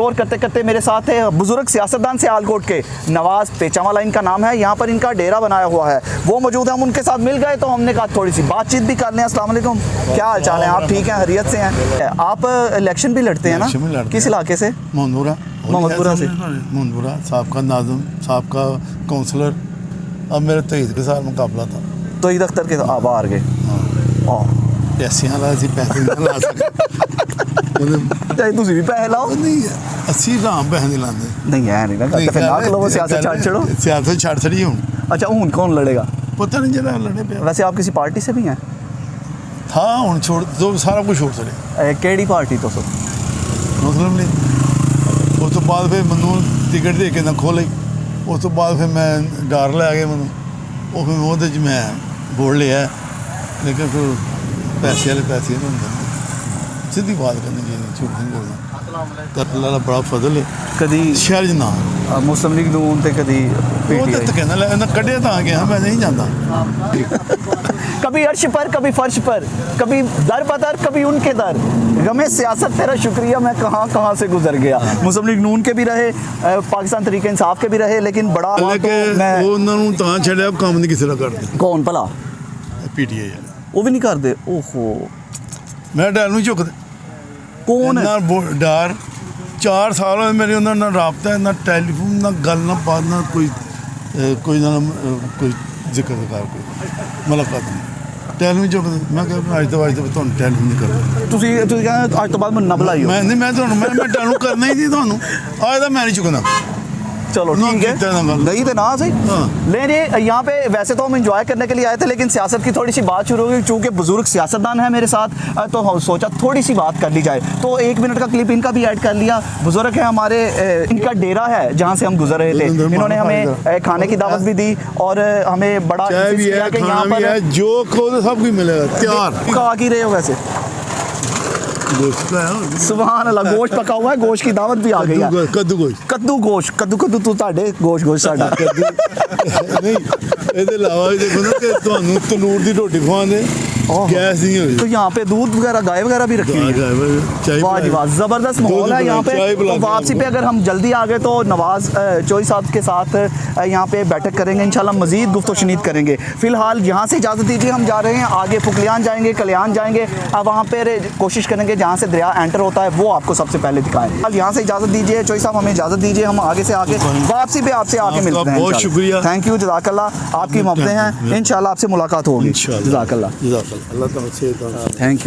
और करते करते मेरे साथ है बुजुर्ग सियासतदान सियालकोट के नवाज पेचावाला इनका नाम है। यहाँ पर इनका डेरा बनाया हुआ है, वो मौजूद है। हम उनके साथ मिल गए तो हमने कहा थोड़ी सी बातचीत भी कर लें। अस्सलाम वालेकुम, क्या हाल चाल है? आप ठीक हैं, खैरियत से हैं? आप इलेक्शन भी लड़ते हैं ना? किस इलाके से? मोहम्मदपुरा से। मोहम्मदपुरा साहब नाज़िम साहब का काउंसलर। अब मेरे तईद के साथ मुकाबला था तो ईद अख्तर के आप बाहर गए। पैसे पैसे ला चाहे तुम भी पैसे लाओ नहीं अस्सी राम पैसे नहीं लाते नहीं है नहीं ना फिर ना लो सियासत छाड़ छोड़ो सियासत छाड़ छड़ी हूँ। अच्छा हूँ कौन लड़ेगा पता नहीं जरा लड़े पे। वैसे आप किसी पार्टी से भी हैं? था हूँ छोड़ तो सारा कुछ छोड़ छड़े। केड़ी पार्टी तो सो मुस्लिम लीग। उस तो बाद फिर मैनू टिकट दे के ना खोली। उस तो बाद फिर मैं डर लै गया मैनू वो फिर वो मैं वोट लिया लेकिन फिर पैसे वाले पैसे नहीं होंगे। सीधी बात करनी चाहिए, झूठ नहीं बोलना। अल्लाह दा बड़ा फजल है। कदी शहर च ना मुस्लिम लीग नून ते कदी वो तो कहना कढ़िया तो आ गया मैं नहीं जानता। कभी अर्श पर कभी फर्श पर, कभी दर बदर कभी उनके दर, गमे सियासत तेरा शुक्रिया मैं कहाँ कहाँ से गुजर गया। मुस्लिम लीग नून के भी रहे, पाकिस्तान तहरीक इंसाफ के भी रहे, लेकिन बड़ा उन्होंने तो छड़िया काम नहीं किसी का करते। कौन भला? PTI वो भी नहीं करते। ओहो मैं डर नहीं चुकते। कौन है? डर 4 साल हो मेरे उन्होंने ना रबता ना टैलीफोन ना गल ना बात ना कोई ना कोई जिक्र कोई मुलाकात नहीं। टैलीफोन चुकते मैं अज तो टैलीफोन नहीं करता। अज तो बाद मैं ना बुलाई मैं नहीं मैं टैलीफोन करना ही थी अज तो मैं नहीं चुकना। चलो ठीक है नहीं तो ना सही लेकिन यहाँ पे वैसे तो हम इंजॉय करने के लिए आए थे, लेकिन सियासत की थोड़ी सी बात शुरू हुई। चूँकि बुजुर्ग सियासतदान है मेरे साथ तो सोचा थोड़ी सी बात कर ली जाए, तो 1 मिनट का क्लिप इनका भी ऐड कर लिया। बुजुर्ग है हमारे, इनका डेरा है जहाँ से हम गुजर रहे थे। इन्होंने हमें खाने की दावत भी दी और हमें बड़ा यहाँ पर जो खो सब कुछ मिलेगा तैयार। कहा की रहे हो वैसे? सुभान अल्लाह, गोश्त पका हुआ है, गोश्त की दावत भी आ गई है। कद्दू गोश्त तू ताड़े गोश्त साडा नहीं ਇਹਦੇ ਇਲਾਵਾ देखो ना कि ਤੁਹਾਨੂੰ तंदूर दी रोटी खवाने गैस नहीं होगी। तो यहाँ पे दूध वगैरह गाय वगैरह भी रखी हुई है। वाह जी वाह, जबरदस्त माहौल है यहाँ पे। तो वापसी पे अगर हम जल्दी आ गए तो नवाज चोई साहब के साथ यहाँ पे बैठक करेंगे, इंशाल्लाह मजीद गुफ्तगू करेंगे। फिलहाल यहाँ से इजाज़त दीजिए, हम जा रहे हैं आगे फुकलियान जाएंगे, कल्याण जाएंगे। अब वहाँ पर कोशिश करेंगे जहाँ से दरिया एंटर होता है वो आपको सबसे पहले दिखाएं। अब यहाँ से इजाज़त दीजिए चोई साहब, हमें इजाज़त दीजिए, हम आगे से आगे वापसी पे आपसे आके मिलते हैं। बहुत शुक्रिया, थैंक यू, जज़ाकल्लाह। आपकी मोहब्बतें हैं, इंशाल्लाह आपसे मुलाकात होगी। जज़ाकल्लाह, अल्लाह थैंक यू।